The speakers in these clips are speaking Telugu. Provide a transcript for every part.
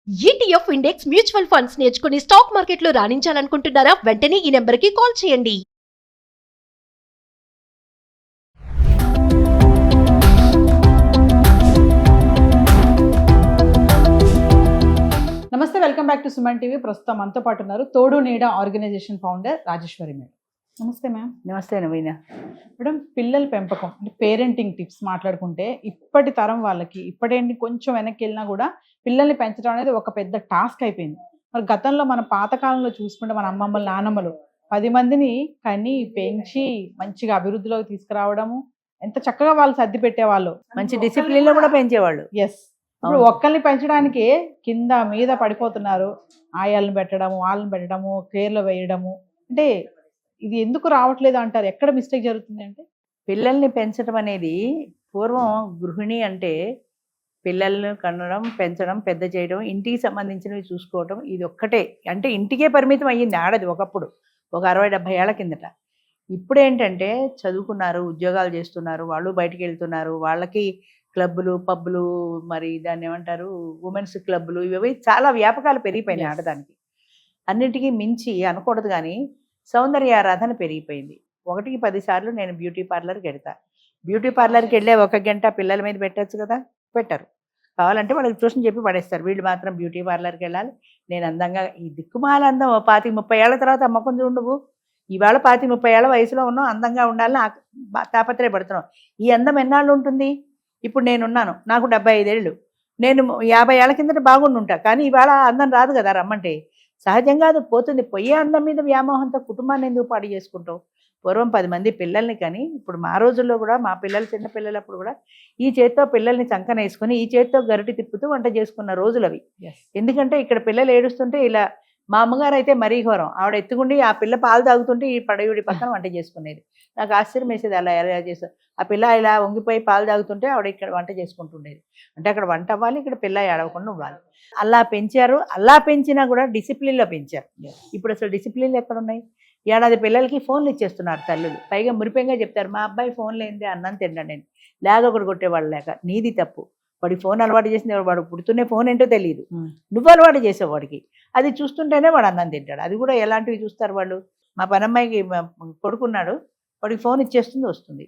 ఈటీఎఫ్ ఇండెక్స్ మ్యూచువల్ ఫండ్స్ నేర్చుకుని స్టాక్ మార్కెట్లో రాణించాలనుకుంటున్నారా? వెంటనే ఈ నెంబర్కి కాల్ చేయండి. నమస్తే, welcome back to Suman TV. ప్రస్తుతం మనతో పాటు ఉన్నారు తోడు నీడ ఆర్గనైజేషన్ ఫౌండర్ రాజేశ్వరి మేడం. నమస్తే మ్యామ్. నమస్తే నవీన. మేడం, పిల్లల పెంపకం అంటే పేరెంటింగ్ టిప్స్ మాట్లాడుకుంటే ఇప్పటి తరం వాళ్ళకి ఇప్పటి కొంచెం వెనక్కి వెళ్ళినా కూడా పిల్లల్ని పెంచడం అనేది ఒక పెద్ద టాస్క్ అయిపోయింది. మరి గతంలో మన పాతకాలంలో చూసుకుంటే మన అమ్మమ్మలు నానమ్మలు 10 మందిని కని పెంచి మంచిగా అభివృద్ధిలోకి తీసుకురావడము ఎంత చక్కగా వాళ్ళు సర్ది పెట్టేవాళ్ళు, మంచి డిసిప్లిన్ లో కూడా పెంచేవాళ్ళు. ఎస్. ఇప్పుడు ఒక్కరిని పెంచడానికి కింద మీద పడిపోతున్నారు. ఆయాలను పెట్టడము, వాళ్ళని పెట్టడము, కేర్లో వేయడము. అంటే ఇది ఎందుకు రావట్లేదు అంటారు? ఎక్కడ మిస్టేక్ జరుగుతుంది అంటే, పిల్లల్ని పెంచడం అనేది పూర్వం గృహిణి అంటే పిల్లల్ని కనడం, పెంచడం, పెద్ద చేయడం, ఇంటికి సంబంధించినవి చూసుకోవడం, ఇది ఒక్కటే. అంటే ఇంటికే పరిమితం అయ్యింది ఆడది ఒకప్పుడు, ఒక 60-70 ఏళ్ల కిందట. ఇప్పుడు ఏంటంటే చదువుకున్నారు, ఉద్యోగాలు చేస్తున్నారు, వాళ్ళు బయటికి వెళ్తున్నారు, వాళ్ళకి క్లబ్బులు, పబ్బులు, మరి దాన్ని ఏమంటారు, ఉమెన్స్ క్లబ్బులు, ఇవి చాలా వ్యాపకాలు పెరిగిపోయినాయి ఆడదానికి. అన్నిటికీ మించి అనకూడదు కానీ సౌందర్యారాధన పెరిగిపోయింది. 1కి 10 సార్లు నేను బ్యూటీ పార్లర్కి వెళ్తా. బ్యూటీ పార్లర్కి వెళ్ళే 1 గంట పిల్లల మీద పెట్టచ్చు కదా, పెట్టరు. కావాలంటే వాళ్ళకి ట్యూషన్ చెప్పి పడేస్తారు. వీళ్ళు మాత్రం బ్యూటీ పార్లర్కి వెళ్ళాలి, నేను అందంగా, ఈ దిక్కుమాల అందం 25-30 ఏళ్ల తర్వాత అమ్మకం చూడవు. ఇవాళ 25-30 ఏళ్ల వయసులో ఉన్నాం, అందంగా ఉండాలని తాపత్రయపడుతున్నాం. ఈ అందం ఎన్నాళ్ళు ఉంటుంది? ఇప్పుడు నేనున్నాను, నాకు 75 ఏళ్ళు, నేను 50 ఏళ్ల కిందట బాగుండుంటా, కానీ ఇవాళ అందం రాదు కదా రమ్మంటే. సహజంగా అది పోతుంది. పొయ్యే అందం మీద వ్యామోహంతో కుటుంబాన్ని ఎందుకు పాడు చేసుకుంటావు? పూర్వం 10 మంది పిల్లల్ని కానీ, ఇప్పుడు మా రోజుల్లో కూడా మా పిల్లలు చిన్న పిల్లలప్పుడు కూడా ఈ చేత్తో పిల్లల్ని చంకన వేసుకొని ఈ చేత్తో గరిటి తిప్పుతూ వంట చేసుకున్న రోజులు అవి. ఎందుకంటే ఇక్కడ పిల్లలు ఏడుస్తుంటే ఇలా, మా అమ్మగారు అయితే మరీ ఘోరం, ఆవిడ ఎత్తుకుండి ఆ పిల్ల పాలు తాగుతుంటే ఈ పడయుడి పక్కన వంట చేసుకునేది. నాకు ఆశ్చర్యం వేసేది, అలా ఎలా చేస్తారు? ఆ పిల్ల ఇలా వంగిపోయి పాలు తాగుతుంటే ఆవిడ ఇక్కడ వంట చేసుకుంటుండేది. అంటే అక్కడ వంట అవ్వాలి, ఇక్కడ పిల్ల ఏడవకుండా ఇవ్వాలి. అలా పెంచారు. అలా పెంచినా కూడా డిసిప్లిన్లో పెంచారు. ఇప్పుడు అసలు డిసిప్లిన్లు ఎక్కడున్నాయి? ఏడాది పిల్లలకి ఫోన్లు ఇచ్చేస్తున్నారు తల్లులు. పైగా మురిపెంగా చెప్తారు, మా అబ్బాయి ఫోన్ లేనిదే అన్నం తిన్నాడు, నేను లేక ఒకటి కొట్టేవాళ్ళు లేక. నీది తప్పు. వాడి ఫోన్ అలవాటు చేసింది వాడు పుడుతూనే ఫోన్ ఏంటో తెలియదు, నువ్వు అలవాటు చేసావు వాడికి. అది చూస్తుంటేనే వాడు అన్నం తింటాడు. అది కూడా ఎలాంటివి చూస్తారు వాళ్ళు? మా పనమ్మాయికి కొడుకున్నాడు, వాడికి ఫోన్ ఇచ్చేస్తుంది, వస్తుంది.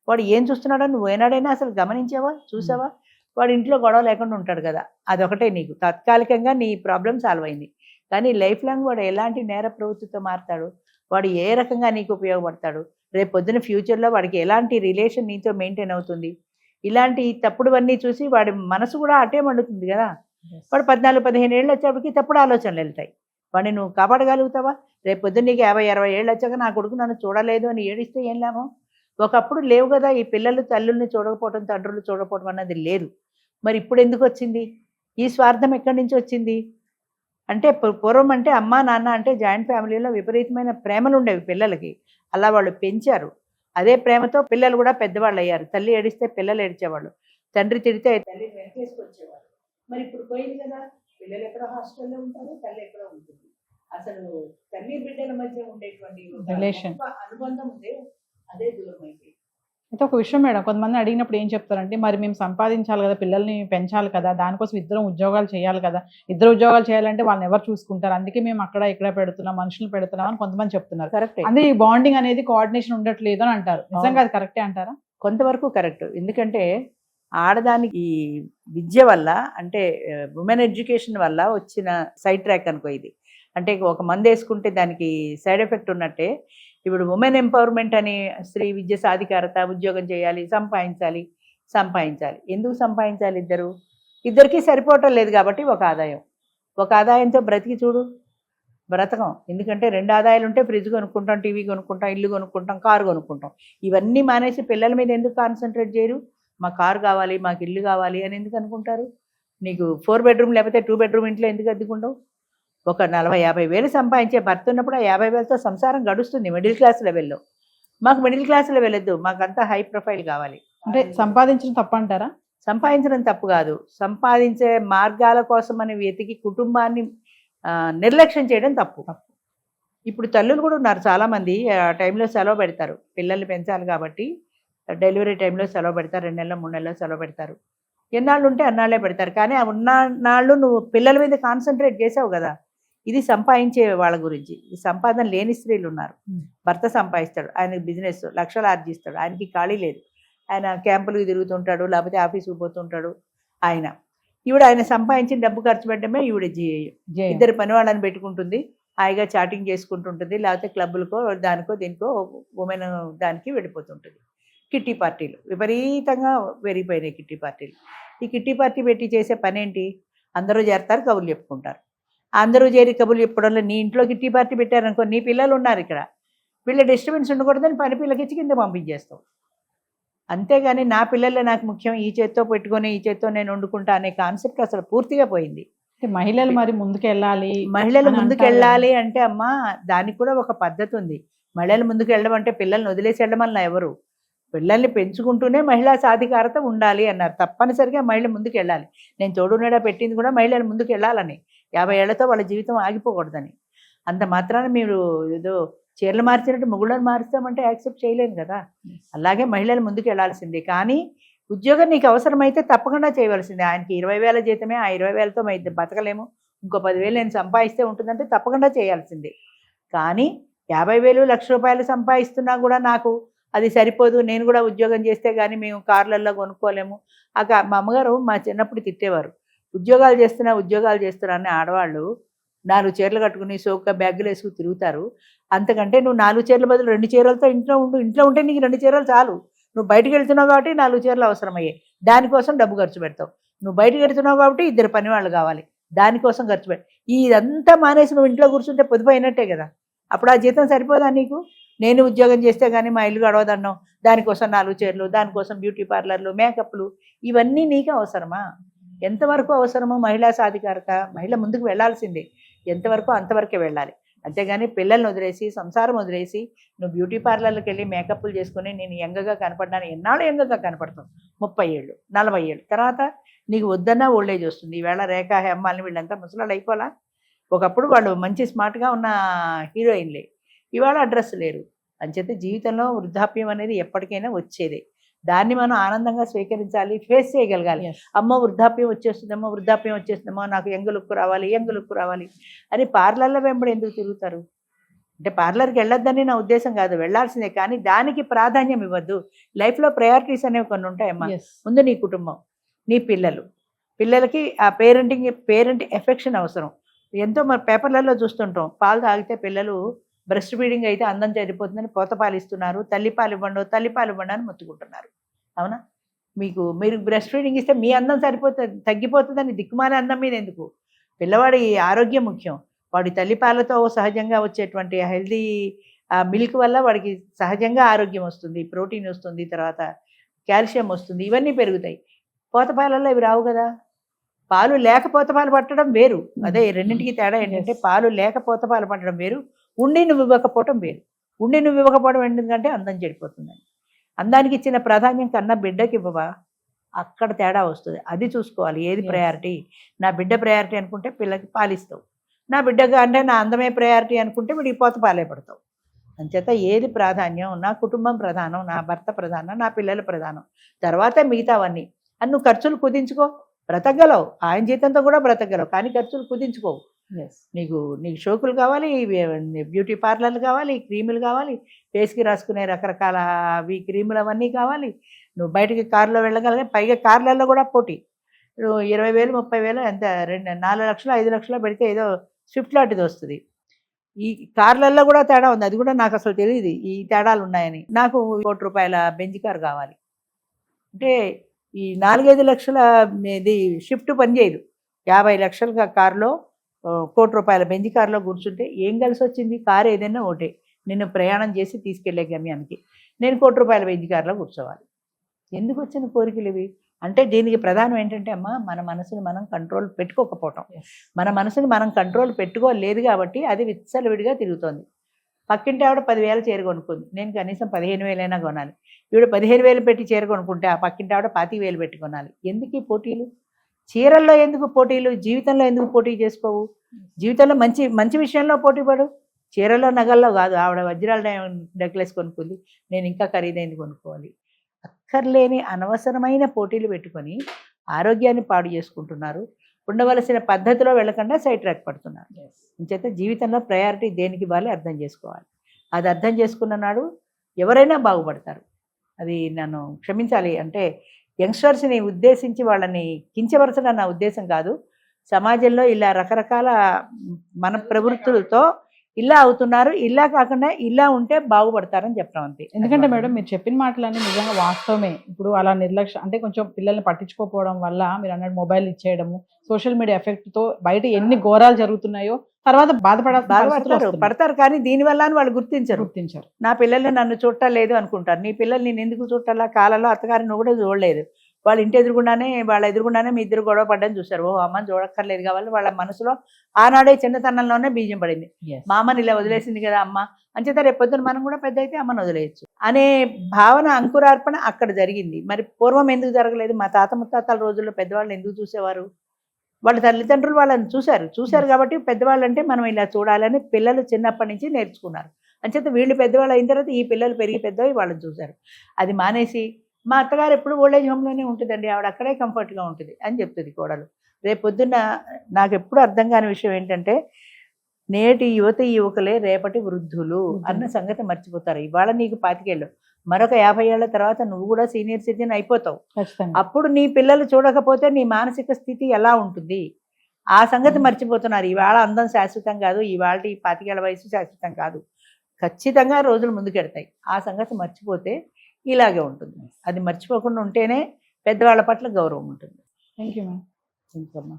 వాడు ఏం చూస్తున్నాడో నువ్వు ఏనాడైనా అసలు గమనించావా, చూసావా? వాడు ఇంట్లో గొడవ లేకుండా ఉంటాడు కదా, అదొకటే నీకు తాత్కాలికంగా నీ ప్రాబ్లం సాల్వ్ అయింది. కానీ లైఫ్ లాంగ్ వాడు ఎలాంటి నేర ప్రవృత్తితో మారుతాడు, వాడు ఏ రకంగా నీకు ఉపయోగపడతాడు, రేపు పొద్దున ఫ్యూచర్లో వాడికి ఎలాంటి రిలేషన్ నీతో మెయింటైన్ అవుతుంది, ఇలాంటి తప్పుడువన్నీ చూసి వాడి మనసు కూడా అటే మండుతుంది కదా. వాడు 14-15 ఏళ్ళు వచ్చేప్పటికి తప్పుడు ఆలోచనలు వెళ్తాయి. వాడిని నువ్వు కాపాడగలుగుతావా? రేపు పొద్దున్న నీకు 50-60 ఏళ్ళు వచ్చాక నా కొడుకు నన్ను చూడలేదు అని ఏడిస్తే ఏం లాభం? ఒకప్పుడు లేవు కదా ఈ పిల్లలు తల్లుల్ని చూడకపోవటం, తండ్రులు చూడకపోవటం అన్నది లేదు. మరి ఇప్పుడు ఎందుకు వచ్చింది ఈ స్వార్థం? ఎక్కడి నుంచి వచ్చింది అంటే, పూర్వం అంటే అమ్మ నాన్న అంటే జాయింట్ ఫ్యామిలీలో విపరీతమైన ప్రేమలు ఉండేవి పిల్లలకి. అలా వాళ్ళు పెంచారు. అదే ప్రేమతో పిల్లలు కూడా పెద్దవాళ్ళు అయ్యారు. తల్లి ఏడిస్తే పిల్లలు ఏడిచేవాళ్ళు, తండ్రి తిడితే తల్లి వెనకేసుకొచ్చేవాళ్ళు. మరి ఇప్పుడు పోయింది కదా, పిల్లలు ఎక్కడో హాస్టల్లో ఉంటారు, తల్లి ఎక్కడో ఉంటుంది. అసలు తల్లి బిడ్డల మధ్య ఉండేటువంటి రిలేషన్, అనుబంధం ఉందే, అదే దూరం అయిపోయింది. అయితే ఒక విషయం మేడం, కొంతమంది అడిగినప్పుడు ఏం చెప్తారంటే, మరి మేము సంపాదించాలి కదా, పిల్లల్ని పెంచాలి కదా, దానికోసం ఇద్దరం ఉద్యోగాలు చేయాలి కదా, ఇద్దరు ఉద్యోగాలు చేయాలంటే వాళ్ళని ఎవరు చూసుకుంటారు, అందుకే మేము అక్కడ ఇక్కడ పెడుతున్నాం, మనుషులు పెడుతున్నాం అని కొంతమంది చెప్తున్నారు. కరెక్ట్. అందుకే ఈ బాండింగ్ అనేది కోఆర్డినేషన్ ఉండట్లేదు అని అంటారు. నిజంగా అది కరెక్టే అంటారా? కొంతవరకు కరెక్ట్. ఎందుకంటే ఆడదానికి ఈ విద్య వల్ల, అంటే ఉమెన్ ఎడ్యుకేషన్ వల్ల వచ్చిన సైడ్ ట్రాక్ అనుకో ఇది. అంటే ఒక మందు వేసుకుంటే దానికి సైడ్ ఎఫెక్ట్ ఉన్నట్టే, ఇప్పుడు ఉమెన్ ఎంపవర్మెంట్ అని, స్త్రీ విద్య సాధికారత, ఉద్యోగం చేయాలి, సంపాదించాలి. ఎందుకు సంపాదించాలి? ఇద్దరికి సరిపోవటం లేదు కాబట్టి ఒక ఆదాయంతో బ్రతికి చూడు, బ్రతకం. ఎందుకంటే 2 ఆదాయాలు ఉంటే ఫ్రిడ్జ్ కొనుక్కుంటాం, టీవీ కొనుక్కుంటాం, ఇల్లు కొనుక్కుంటాం, కారు కొనుక్కుంటాం. ఇవన్నీ మానేసి పిల్లల మీద ఎందుకు కాన్సన్ట్రేట్ చేయరు? మాకు కారు కావాలి, మాకు ఇల్లు కావాలి అని ఎందుకు అనుకుంటారు? నీకు 4 బెడ్రూమ్ లేకపోతే 2 బెడ్రూమ్ ఇంట్లో ఎందుకు అద్దెకుండవు? ఒక 40-50 వేలు సంపాదించే భర్త ఉన్నప్పుడు ఆ 50 వేలతో సంసారం గడుస్తుంది మిడిల్ క్లాస్ లెవెల్లో. మాకు మిడిల్ క్లాస్ లెవెల్ వద్దు, మాకంతా హై ప్రొఫైల్ కావాలి. అంటే సంపాదించడం తప్ప అంటారా? సంపాదించడం తప్పు కాదు, సంపాదించే మార్గాల కోసం అని వెతికి కుటుంబాన్ని నిర్లక్ష్యం చేయడం తప్పు. ఇప్పుడు తల్లులు కూడా ఉన్నారు చాలామంది, ఆ టైంలో సెలవు పెడతారు, పిల్లల్ని పెంచాలి కాబట్టి డెలివరీ టైంలో సెలవు పెడతారు, 2 నెలలు 3 నెలలు సెలవు పెడతారు. ఎన్నాళ్ళు ఉంటే అన్నాళ్ళే పెడతారు. కానీ ఆ ఉన్న నాళ్ళు నువ్వు పిల్లల మీద కాన్సన్ట్రేట్ చేసావు కదా. ఇది సంపాదించే వాళ్ళ గురించి. ఈ సంపాదన లేని స్త్రీలు ఉన్నారు. భర్త సంపాదిస్తాడు, ఆయనకి బిజినెస్ లక్షలు ఆర్జిస్తాడు, ఆయనకి ఖాళీ లేదు, ఆయన క్యాంపులకు తిరుగుతుంటాడు, లేకపోతే ఆఫీసుకు పోతుంటాడు. ఆయన సంపాదించిన డబ్బు ఖర్చు పెట్టడమే ఈవిడ జయం. ఇద్దరు పని వాళ్ళని పెట్టుకుంటుంది, హాయిగా చాటింగ్ చేసుకుంటుంటుంది, లేకపోతే క్లబ్బులకో దానికో దీనికో ఉమెన్ దానికి వెళ్ళిపోతుంటుంది. కిట్టి పార్టీలు విపరీతంగా పెరిగిపోయినాయి. కిట్టి పార్టీలు, ఈ కిట్టి పార్టీ పెట్టి చేసే పని ఏంటి? అందరూ చేరతారు, కబుర్లు చెప్పుకుంటారు. అందరూ చేరి కబుర్లు చెప్పుకోవడంలో నీ ఇంట్లో కిట్టి పార్టీ పెట్టారనుకో, నీ పిల్లలు ఉన్నారు ఇక్కడ, వీళ్ళ డిస్టర్బెన్స్ ఉండకూడదని పని పిల్లకి ఇచ్చి కింద పంపించేస్తావు. అంతేగాని నా పిల్లలే నాకు ముఖ్యం, ఈ చేత్తో పెట్టుకొని ఈ చేత్తో నేను వండుకుంటా అనే కాన్సెప్ట్ అసలు పూర్తిగా పోయింది. మహిళలు మరి ముందుకెళ్ళాలి, మహిళలు ముందుకు వెళ్ళాలి అంటే అమ్మా దానికి కూడా ఒక పద్ధతి ఉంది. మహిళలు ముందుకు వెళ్ళడం అంటే పిల్లల్ని వదిలేసి వెళ్ళడం వల్ల ఎవరు, పిల్లల్ని పెంచుకుంటూనే మహిళా సాధికారత ఉండాలి అన్నారు. తప్పనిసరిగా మహిళ ముందుకు వెళ్ళాలి. నేను తోడునడా పెట్టింది కూడా మహిళలు ముందుకు వెళ్ళాలని, 50 ఏళ్లతో వాళ్ళ జీవితం ఆగిపోకూడదని. అంత మాత్రాన మీరు ఏదో చీరలు మార్చినట్టు మొగుళ్ళని మారుస్తామంటే యాక్సెప్ట్ చేయలేను కదా. అలాగే మహిళలు ముందుకు వెళ్ళాల్సిందే. కానీ ఉద్యోగం నీకు అవసరమైతే తప్పకుండా చేయవలసిందే. ఆయనకి 20,000 జీతమే, ఆ 20,000తో మా ఇద్దరు బతకలేము, ఇంకో 10,000 నేను సంపాదిస్తే ఉంటుందంటే తప్పకుండా చేయాల్సిందే. కానీ 50,000 1,00,000 సంపాదిస్తున్నా కూడా నాకు అది సరిపోదు, నేను కూడా ఉద్యోగం చేస్తే కానీ మేము కార్లల్లో కొనుక్కోలేము. మా అమ్మగారు మా చిన్నప్పుడు తిట్టేవారు, ఉద్యోగాలు చేస్తున్నా అని ఆడవాళ్ళు 4 చీరలు కట్టుకుని సోగ్గా బ్యాగులు వేసుకుని తిరుగుతారు. అంతకంటే నువ్వు 4 చీరల బదులు 2 చీరలతో ఇంట్లో ఉంటే నీకు 2 చీరలు చాలు. నువ్వు బయటకు వెళ్తున్నావు కాబట్టి 4 చీరలు అవసరమయ్యాయి, దానికోసం డబ్బు ఖర్చు పెడతావు. నువ్వు బయటకు వెళ్తున్నావు కాబట్టి 2 పని వాళ్ళు కావాలి, దానికోసం ఖర్చు పెడతావు. ఇదంతా మానేసి నువ్వు ఇంట్లో కూర్చుంటే పొదుపు అయినట్టే కదా. అప్పుడు ఆ జీతం సరిపోదా నీకు? నేను ఉద్యోగం చేస్తే కానీ మా ఇల్లు గడవదన్నావు, దానికోసం 4 చీరలు, దానికోసం బ్యూటీ పార్లర్లు, మేకప్లు, ఇవన్నీ నీకు అవసరమా? ఎంతవరకు అవసరమో మహిళా సాధికారత? మహిళ ముందుకు వెళ్లాల్సిందే, ఎంతవరకు అంతవరకే వెళ్ళాలి. అంతేగాని పిల్లల్ని వదిలేసి సంసారం వదిలేసి నువ్వు బ్యూటీ పార్లర్లకు వెళ్ళి మేకప్లు చేసుకుని నేను యంగగా కనపడ్డాను. ఎన్నాళ్ళు యంగగా కనపడతావు? 30 ఏళ్ళు 40 ఏళ్ళు తర్వాత నీకు వద్దన్నా ఓల్డేజ్ వస్తుంది. ఈవేళ రేఖ హేమాలని వీళ్ళంతా ముసలాళ్ళు అయిపోలా. ఒకప్పుడు వాళ్ళు మంచి స్మార్ట్గా ఉన్న హీరోయిన్లే, ఇవాళ అడ్రస్ లేరు. అంచేత జీవితంలో వృద్ధాప్యం అనేది ఎప్పటికైనా వచ్చేదే. దాన్ని మనం ఆనందంగా స్వీకరించాలి, ఫేస్ చేయగలగాలి. అమ్మో వృద్ధాప్యం వచ్చేస్తుందేమో, నాకు యంగ్ లుక్ రావాలి అని పార్లర్ల వెంబడి ఎందుకు తిరుగుతారు? అంటే పార్లర్కి వెళ్ళొద్దని నా ఉద్దేశం కాదు, వెళ్ళాల్సిందే. కానీ దానికి ప్రాధాన్యం ఇవ్వద్దు. లైఫ్లో ప్రయారిటీస్ అనేవి కొన్ని ఉంటాయమ్మా. ముందు నీ కుటుంబం, నీ పిల్లలకి ఆ పేరెంట్ ఎఫెక్షన్ అవసరం. ఎంతో మన పేపర్లలో చూస్తుంటాం, పాలు తాగితే పిల్లలు బ్రెస్ట్ ఫీడింగ్ అయితే అందం చెడిపోతుందని పోతపాలు ఇస్తున్నారు, తల్లిపాలు ఇవ్వండి అని మొత్తుకుంటున్నారు. అవునా? మీరు బ్రెస్ట్ ఫీడింగ్ ఇస్తే మీ అందం తగ్గిపోతుందని దిక్కుమాలే అందం మీద ఎందుకు? పిల్లవాడి ఆరోగ్యం ముఖ్యం. వాడి తల్లిపాలతో సహజంగా వచ్చేటువంటి హెల్దీ మిల్క్ వల్ల వాడికి సహజంగా ఆరోగ్యం వస్తుంది, ప్రోటీన్ వస్తుంది, తర్వాత కాల్షియం వస్తుంది, ఇవన్నీ పెరుగుతాయి. పోతపాలలో ఇవి రావు కదా. పాలు లేక పోతపాలు పట్టడం వేరు. అదే రెండింటికి తేడా ఏంటంటే పాలు లేక పోతపాలు పట్టడం వేరు, ఉండి నువ్వు ఇవ్వకపోవడం వేరు. ఉండి నువ్వు ఇవ్వకపోవడం ఎందుకంటే అందం చెడిపోతుందని. అందానికి ఇచ్చిన ప్రాధాన్యం కన్నా బిడ్డకి ఇవ్వవా, అక్కడ తేడా వస్తుంది. అది చూసుకోవాలి, ఏది ప్రయారిటీ. నా బిడ్డ ప్రయారిటీ అనుకుంటే పిల్లకి పాలిస్తావు, నా బిడ్డగా అంటే నా అందమే ప్రయారిటీ అనుకుంటే వీడికి పోతపాలే పడతావు. అంచేత ఏది ప్రాధాన్యం? నా కుటుంబం ప్రధానం, నా భర్త ప్రధానం, నా పిల్లలు ప్రధానం, తర్వాత మిగతావన్నీ. అని నువ్వు ఖర్చులు కుదించుకో, బ్రతకగలవు. ఆయన జీతంతో కూడా బ్రతకగలవు, కానీ ఖర్చులు కుదించుకోవు. నీకు షోకులు కావాలి, బ్యూటీ పార్లర్లు కావాలి, క్రీములు కావాలి, ఫేస్కి రాసుకునే రకరకాల అవి క్రీములు అవన్నీ కావాలి. నువ్వు బయటికి కారులో వెళ్ళగలిగే, పైగా కార్లలో కూడా పోటీ. 20,000 30,000 ఎంత 4 లక్షలు 5 లక్షలు పెడితే ఏదో స్విఫ్ట్ లాంటిది వస్తుంది. ఈ కార్లల్లో కూడా తేడా ఉంది, అది కూడా నాకు అసలు తెలియదు ఈ తేడాలు ఉన్నాయని. నాకు ₹1,00,00,000 బెంజ్ కార్ కావాలి అంటే ఈ 4-5 లక్షల ఇది షిఫ్ట్ పనిచేయదు. 50 లక్షల కారులో ₹1,00,00,000 బెంజ్ కారులో కూర్చుంటే ఏం కలిసి వచ్చింది? కారు ఏదైనా ఒకటే, నిన్ను ప్రయాణం చేసి తీసుకెళ్లే గమ్యానికి. నేను ₹1,00,00,000 బెంజ్ కారులో కూర్చోవాలి. ఎందుకు వచ్చిన కోరికలు ఇవి? అంటే దీనికి ప్రధానం ఏంటంటే అమ్మా, మన మనసుని మనం కంట్రోల్ పెట్టుకోకపోవటం. మన మనసుని మనం కంట్రోల్ పెట్టుకోలేదు కాబట్టి అది విచ్చలవిడిగా తిరుగుతోంది. పక్కింటి ఆవిడ 10,000 చీర కొనుక్కుంది, నేను కనీసం 15,000 అయినా కొనాలి. ఈవిడ 15,000 పెట్టి చీర కొనుక్కుంటే ఆ పక్కింటి ఆవిడ 25,000 పెట్టి కొనాలి. ఎందుకు ఈ పోటీలు? చీరల్లో ఎందుకు పోటీలు? జీవితంలో ఎందుకు పోటీ చేసుకోవు? జీవితంలో మంచి మంచి విషయంలో పోటీ పడు, చీరలో నగల్లో కాదు. ఆవిడ వజ్రాల నెక్లెస్ కొనుక్కుంది, నేను ఇంకా ఖరీదైంది కొనుక్కోవాలి. అక్కర్లేని అనవసరమైన పోటీలు పెట్టుకొని ఆరోగ్యాన్ని పాడు చేసుకుంటున్నారు, ఉండవలసిన పద్ధతిలో వెళ్ళకుండా సైడ్ ట్రాక్ పడుతున్నారు. అంచేత జీవితంలో ప్రయారిటీ దేనికి ఇవ్వాలి అర్థం చేసుకోవాలి. అది అర్థం చేసుకున్న నాడు ఎవరైనా బాగుపడతారు. అది నన్ను క్షమించాలి, అంటే యంగ్స్టర్స్ని ఉద్దేశించి వాళ్ళని కించపరచడం నా ఉద్దేశం కాదు. సమాజంలో ఇలా రకరకాల మన ప్రవృత్తులతో ఇలా అవుతున్నారు, ఇలా కాకుండా ఇలా ఉంటే బాగుపడతారని చెప్పడం అంతే. ఎందుకంటే మేడం మీరు చెప్పిన మాటలన్నీ నిజంగా వాస్తవమే. ఇప్పుడు అలా నిర్లక్ష్యం అంటే కొంచెం పిల్లల్ని పట్టించుకోకపోవడం వల్ల మీరు అన్నట్టు మొబైల్ ఇచ్చేయడము, సోషల్ మీడియా ఎఫెక్ట్ తో బయట ఎన్ని ఘోరాలు జరుగుతున్నాయో తర్వాత పడతారు, కానీ దీనివల్ల వాళ్ళు గుర్తించరు. నా పిల్లల్ని నన్ను చూడలేదు అనుకుంటారు. నీ పిల్లలు నేను ఎందుకు చూడాలా, కాలంలో అత్తగారిని కూడా చూడలేదు, వాళ్ళ ఇంటి వాళ్ళ ఎదురుగుండానే మీ ఇద్దరు గొడవ పడ్డని చూశారు. ఓ అమ్మని చూడక్కర్లేదు కాబట్టి వాళ్ళ మనసులో ఆనాడే చిన్నతనంలోనే బీజం పడింది. మా అమ్మని ఇలా వదిలేసింది కదా అమ్మ, అంచేత రేపొద్దున మనం కూడా పెద్ద అయితే అమ్మని వదిలేయచ్చు అనే భావన, అంకురార్పణ అక్కడ జరిగింది. మరి పూర్వం ఎందుకు జరగలేదు? మా తాత ముత్తాతల రోజుల్లో పెద్దవాళ్ళని ఎందుకు చూసేవారు? వాళ్ళ తల్లిదండ్రులు వాళ్ళని చూశారు కాబట్టి పెద్దవాళ్ళు అంటే మనం ఇలా చూడాలని పిల్లలు చిన్నప్పటి నుంచి నేర్చుకున్నారు. అంచేత వీళ్ళు పెద్దవాళ్ళు అయిన తర్వాత ఈ పిల్లలు పెరిగి పెద్దవి వాళ్ళని చూశారు. అది మానేసి మా అత్తగారు ఎప్పుడు ఓల్డేజ్ హోమ్లోనే ఉంటుందండి, ఆవిడ అక్కడే కంఫర్ట్గా ఉంటుంది అని చెప్తుంది కోడలు. రేపు పొద్దున్న నాకు ఎప్పుడు అర్థం కాని విషయం ఏంటంటే, నేటి యువకులే రేపటి వృద్ధులు అన్న సంగతి మర్చిపోతారు. ఇవాళ నీకు 25 ఏళ్ళు, మరొక 50 ఏళ్ల తర్వాత నువ్వు కూడా సీనియర్ సిటిజన్ అయిపోతావు. అప్పుడు నీ పిల్లలు చూడకపోతే నీ మానసిక స్థితి ఎలా ఉంటుంది? ఆ సంగతి మర్చిపోతున్నారు. ఇవాళ అందం శాశ్వతం కాదు, ఇవాళ 25 ఏళ్ల వయసు శాశ్వతం కాదు. ఖచ్చితంగా రోజులు ముందుకెడతాయి. ఆ సంగతి మర్చిపోతే ఇలాగే ఉంటుంది. అది మర్చిపోకుండా ఉంటేనే పెద్దవాళ్ళ పట్ల గౌరవం ఉంటుంది. Thank you ma'am. ఇంకమ్మా.